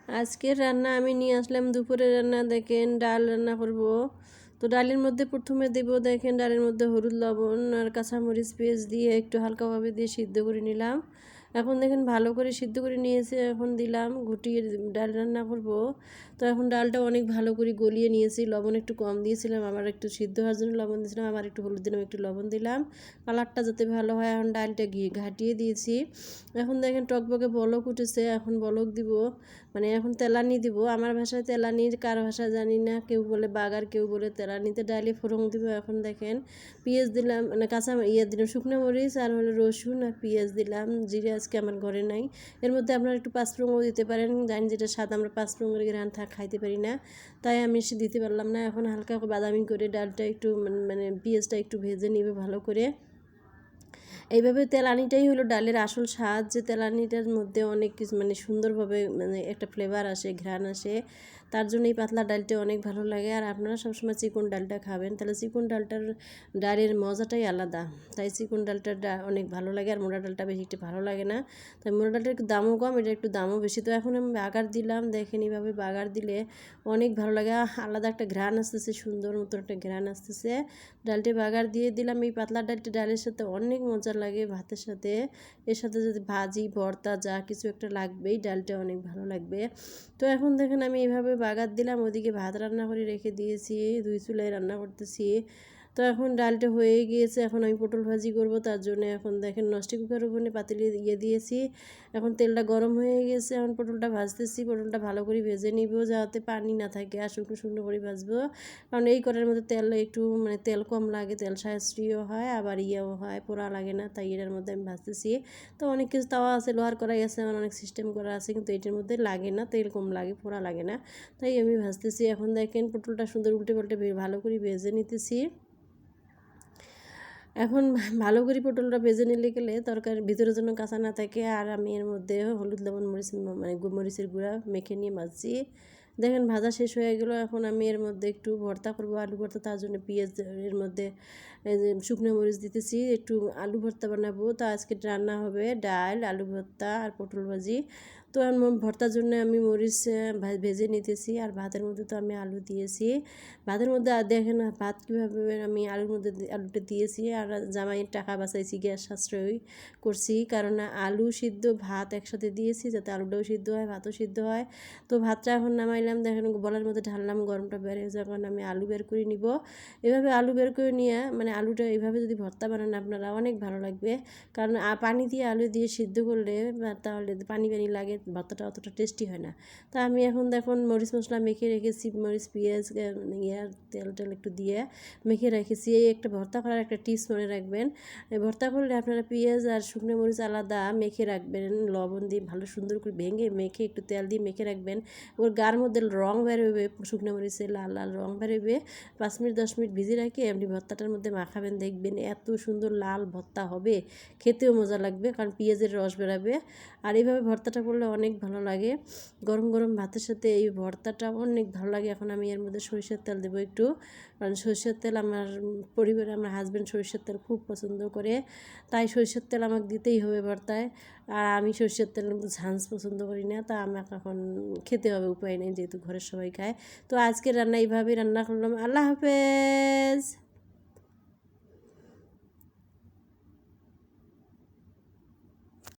আজকের রান্না আমি নিয়ে আসলাম দুপুরের রান্না। দেখেন ডাল রান্না করব। তো ডালের মধ্যে প্রথমে দেব, দেখেন ডালের মধ্যে হলুদ, লবণ আর কাঁচামরিচ পেস্ট দিয়ে একটু হালকাভাবে দিয়ে সিদ্ধ করে নিলাম। এখন দেখেন ভালো করে সিদ্ধ করে নিয়েছে, এখন দিলাম ঘুটিয়ে ডাল রান্না করব। তো এখন ডালটা অনেক ভালো করে গলিয়ে নিয়েছি, লবণ একটু কম দিয়েছিলাম, আবার একটু সিদ্ধ হওয়ার জন্য লবণ দিয়েছিলাম, আবার একটু হলুদ দিলাম, একটু লবণ দিলাম কালারটা যাতে ভালো হয়। এখন ডালটা ঘাটিয়ে দিয়েছি। এখন দেখেন টকবকে বলক উঠেছে, এখন বলক দিব, মানে এখন তেলানি দিব। আমার ভাষায় তেলানির, কার ভাষা জানি না, কেউ বলে বাগার, কেউ বলে তেলানিতে ডালে ফোড়ন দিব। এখন দেখেন পেঁয়াজ দিলাম, মানে কাঁচা দিলাম, শুকনো মরিচ আর হলো রসুন আর পেঁয়াজ দিলাম। জিরে আজকে আমার ঘরে নাই। এর মধ্যে আপনারা একটু পাঁচফোড়নও দিতে পারেন, জানি যেটা স্বাদ আমরা পাঁচফোড়নের ঘ্রাণ খাইতে পারি না, তাই আমি সে দিতে পারলাম না। এখন হালকা বাদামি করে ডালটা একটু মানে পেঁয়াজটা একটু ভেজে নিবে ভালো করে। এইভাবে তেলানিটাই হলো ডালের আসল স্বাদ, যে তেলানিটার মধ্যে অনেক কিছু মানে সুন্দরভাবে মানে একটা ফ্লেভার আসে, ঘ্রাণ আসে, তার জন্য এই পাতলা ডালটা অনেক ভালো লাগে। আর আপনারা সবসময় চিকন ডালটা খাবেন, তাহলে চিকন ডালের মজাটাই আলাদা। তাই চিকন ডালটা অনেক ভালো লাগে, আর মোটা ডালটা বেশি একটু ভালো লাগে না। তাই মোটা ডালটার একটু দামও কম, এটা একটু দামও বেশি। তো এখন আমি বাগার দিলাম, দেখেন এইভাবে বাগার দিলে অনেক ভালো লাগে, আলাদা একটা ঘ্রাণ আসতেছে, সুন্দর মতো একটা ঘ্রাণ আসতেছে। ডালটি বাগার দিয়ে দিলাম। এই পাতলা ডালটি ডালের সাথে অনেক মজা লাগে ভাতের সাথে। এর সাথে যদি ভাজি ভর্তা যা কিছু একটা লাগবেই, ডালটা অনেক ভালো লাগবে। তো এখন দেখেন আমি এইভাবে বাগার দিলাম, ওদিকে ভাত রান্না করে রেখে দিয়েছি, দুই চুলায় রান্না করতেছি। তো এখন ডালটা হয়ে গিয়েছে, এখন আমি পটল ভাজি করব, তার জন্য এখন দেখেন নস্টিক কুকারের উপরে পাতিলে দিয়েছি। এখন তেলটা গরম হয়ে গেছে, এখন পটলটা ভাজতেছি। পটলটা ভালো করে ভেজে নিব, যাতে পানি না থাকে, আর শুকনো শুকনো করে ভাজবো। কারণ এই কড়াইয়ের মধ্যে তেল একটু মানে তেল কম লাগে, তেল সাশ্রয়ও হয়, আবার ইয়েও হয়, পোড়া লাগে না, তাই এটার মধ্যে আমি ভাজতেছি। তো অনেক কিছু তাওয়া আছে, লোহার কড়াই আছে, আমার অনেক সিস্টেম করা আছে, কিন্তু এটার মধ্যে লাগে না, তেল কম লাগে, পোড়া লাগে না, তাই আমি ভাজতেছি। এখন দেখেন পটলটা সুন্দর উল্টে পাল্টে ভালো করে ভেজে নিতেছি। এখন ভালো করে পটলটা ভেজে নিলে গেলে তরকারির ভিতরের জন্য কাঁচা না থাকে। আর আমি এর মধ্যে হলুদ, লবণ, মরিচ মানে মরিচের গুঁড়া মেখে নিয়ে ভাজছি। দেখেন ভাজা শেষ হয়ে গেল। এখন আমি এর মধ্যে একটু ভর্তা করবো, আলু ভর্তা, তার জন্য পেঁয়াজ এর মধ্যে শুকনো মরিচ দিতেছি, একটু আলু ভর্তা বানাবো। তো আজকে রান্না হবে ডাল, আলু ভর্তা আর পটল ভাজি। তো ভর্তার জন্য আমি মরিচ ভেজে নিতেছি, আর ভাতের মধ্যে তো আমি আলু দিয়েছি। ভাতের মধ্যে দেখেন ভাত কীভাবে আমি আলুর মধ্যে আলুটা দিয়েছি, আর জামাইয়ের টাকা বাঁচাইছি, গ্যাস সাশ্রয় করছি, কারণ আলু সিদ্ধ ভাত একসাথে দিয়েছি, যাতে আলুটাও সিদ্ধ হয়, ভাতও সিদ্ধ হয়। তো ভাতটা এখন নামাইলাম, দেখেন বলার মধ্যে ঢাললাম, গরমটা বের হয়ে যখন আমি আলু বের করে নিব। এভাবে আলু বের করে নিয়ে মানে আলুটা এইভাবে যদি ভর্তা বানান আপনারা, অনেক ভালো লাগবে। কারণ পানি দিয়ে আলু দিয়ে সিদ্ধ করলে তাহলে পানি পানি লাগে, ভর্তাটা অতটা টেস্টি হয় না। তা আমি এখন দেখুন মরিচ মশলা মেখে রেখেছি, মরিচ পেঁয়াজ তেল টেল একটু দিয়ে মেখে রেখেছি। এই একটা ভর্তা করার একটা টিপস মনে রাখবেন, এই ভর্তা করলে আপনারা পেঁয়াজ আর শুকনো মরিচ আলাদা মেখে রাখবেন, লবণ দিয়ে ভালো সুন্দর করে ভেঙে মেখে একটু তেল দিয়ে মেখে রাখবেন। ওর গার মধ্যে রং বেরোবে, শুকনো মরিচের লাল লাল রং বেরোবে। 5 মিনিট 10 মিনিট ভিজে রাখি এমনি ভর্তাটার মধ্যে মাখাবেন, দেখবেন এত সুন্দর লাল ভর্তা হবে, খেতেও মজা লাগবে, কারণ পেঁয়াজের রস বেরাবে। আর এইভাবে ভর্তাটা করলে অনেক ভালো লাগে, গরম গরম ভাতের সাথে এই ভর্তাটা অনেক ভালো লাগে। এখন আমি এর মধ্যে সরিষার তেল দেবো একটু, কারণ সরিষার তেল আমার পরিবারে, আমার হাজব্যান্ড সরিষার তেল খুব পছন্দ করে, তাই সরিষার তেল আমাকে দিতেই হবে ভর্তায়। আর আমি সরিষার তেল ঝাঁঝ পছন্দ করি না, তা আমাকে এখন খেতে হবে, উপায় নেই, যেহেতু ঘরের সবাই খায়। তো আজকে রান্না এইভাবেই রান্না করলাম। আল্লাহ হাফেজ।